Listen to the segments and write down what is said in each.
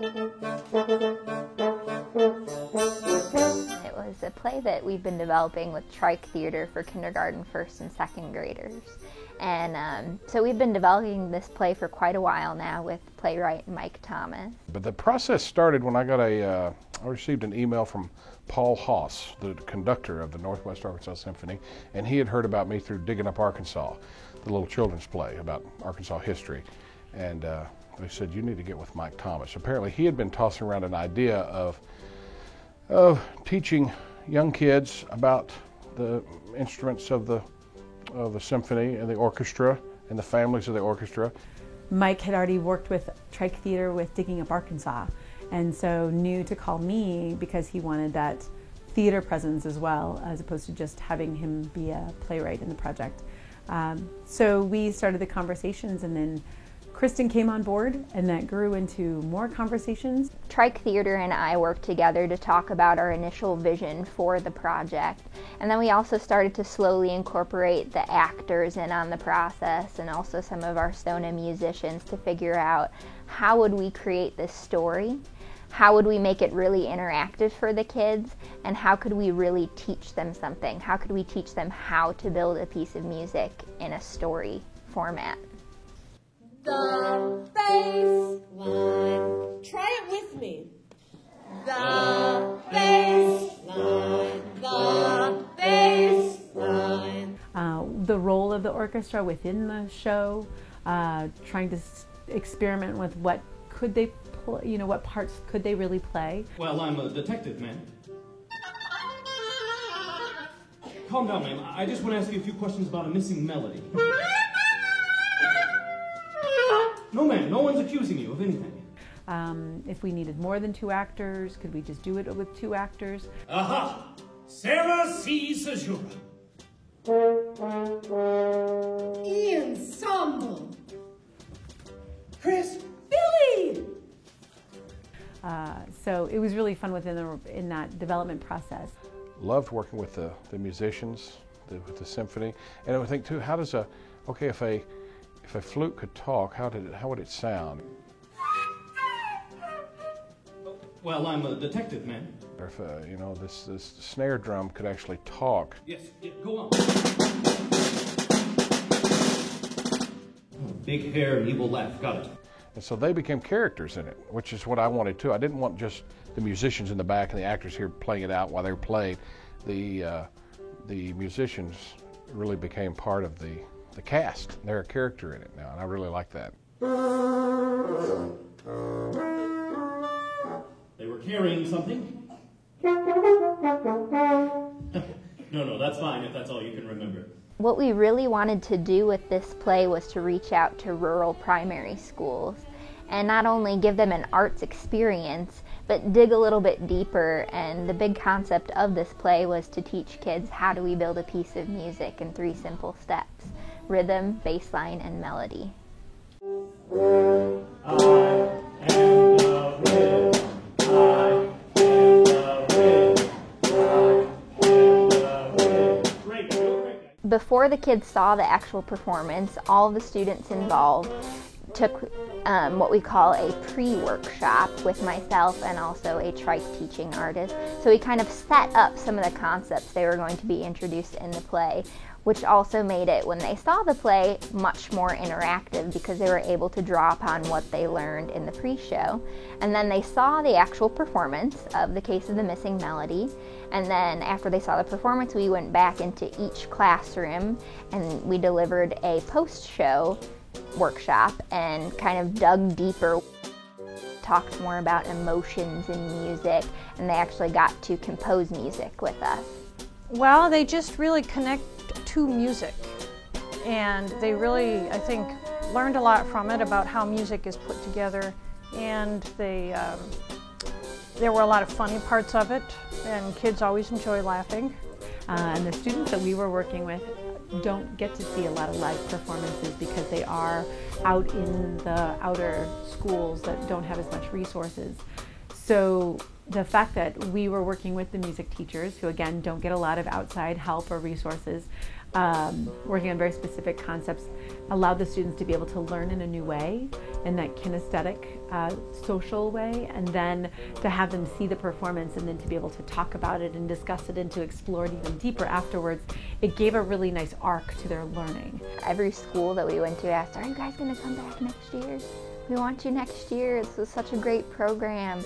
It was a play that we've been developing with Trike Theater for kindergarten, first and second graders. And so we've been developing this play for quite a while now with playwright Mike Thomas. But the process started when I received an email from Paul Haas, the conductor of the Northwest Arkansas Symphony, and he had heard about me through Digging Up Arkansas, the little children's play about Arkansas history. And they said, you need to get with Mike Thomas. Apparently he had been tossing around an idea of teaching young kids about the instruments of the symphony and the orchestra and the families of the orchestra. Mike had already worked with Trike Theater with Digging Up Arkansas, and so knew to call me because he wanted that theater presence as well, as opposed to just having him be a playwright in the project. So we started the conversations, and then Kristen came on board, and that grew into more conversations. Trike Theater and I worked together to talk about our initial vision for the project. And then we also started to slowly incorporate the actors in on the process, and also some of our Sona musicians, to figure out how would we create this story, how would we make it really interactive for the kids, and how could we really teach them something? How could we teach them how to build a piece of music in a story format? The bass line. Try it with me. The bass line. The bass line. The role of the orchestra within the show, trying to experiment with what could they play, what parts could they really play. Well, I'm a detective, ma'am. Calm down, ma'am. I just want to ask you a few questions about a missing melody. No, ma'am. No one's accusing you of anything. If we needed more than 2 actors, could we just do it with 2 actors? Aha! Sarah C. Sejura. Ensemble. Chris Billy. So it was really fun in that development process. Loved working with the musicians, with the symphony, and I would think too, how does if a flute could talk, how would it sound? Well, I'm a detective, ma'am. Or if this snare drum could actually talk. Yes, go on. Big hair and evil laugh, got it. And so they became characters in it, which is what I wanted too. I didn't want just the musicians in the back and the actors here playing it out while they were playing. The musicians really became part of the cast. They're a character in it now, and I really like that. They were carrying something? No, that's fine if that's all you can remember. What we really wanted to do with this play was to reach out to rural primary schools and not only give them an arts experience, but dig a little bit deeper. And the big concept of this play was to teach kids how do we build a piece of music in 3 simple steps: rhythm, bass line, and melody. Before the kids saw the actual performance, all of the students involved took what we call a pre-workshop with myself and also a Trike teaching artist. So we kind of set up some of the concepts they were going to be introduced in the play, which also made it, when they saw the play, much more interactive because they were able to draw upon what they learned in the pre-show. And then they saw the actual performance of The Case of the Missing Melody. And then after they saw the performance, we went back into each classroom and we delivered a post-show workshop and kind of dug deeper, talked more about emotions in music, and they actually got to compose music with us. Well, they just really connect to music, and they really, I think, learned a lot from it about how music is put together, and there were a lot of funny parts of it, and kids always enjoy laughing. And the students that we were working with don't get to see a lot of live performances because they are out in the outer schools that don't have as much resources. So the fact that we were working with the music teachers, who again don't get a lot of outside help or resources, working on very specific concepts, allowed the students to be able to learn in a new way, in that kinesthetic, social way, and then to have them see the performance and then to be able to talk about it and discuss it and to explore it even deeper afterwards. It gave a really nice arc to their learning. Every school that we went to asked, "Are you guys going to come back next year? We want you next year. This was such a great program."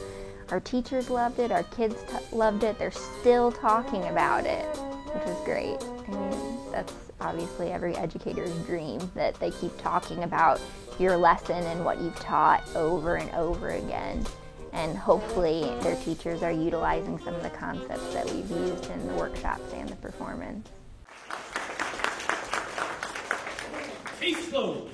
Our teachers loved it, our kids loved it. They're still talking about it, which was great. I mean, that's obviously every educator's dream, that they keep talking about your lesson and what you've taught over and over again. And hopefully their teachers are utilizing some of the concepts that we've used in the workshops and the performance. Case closed.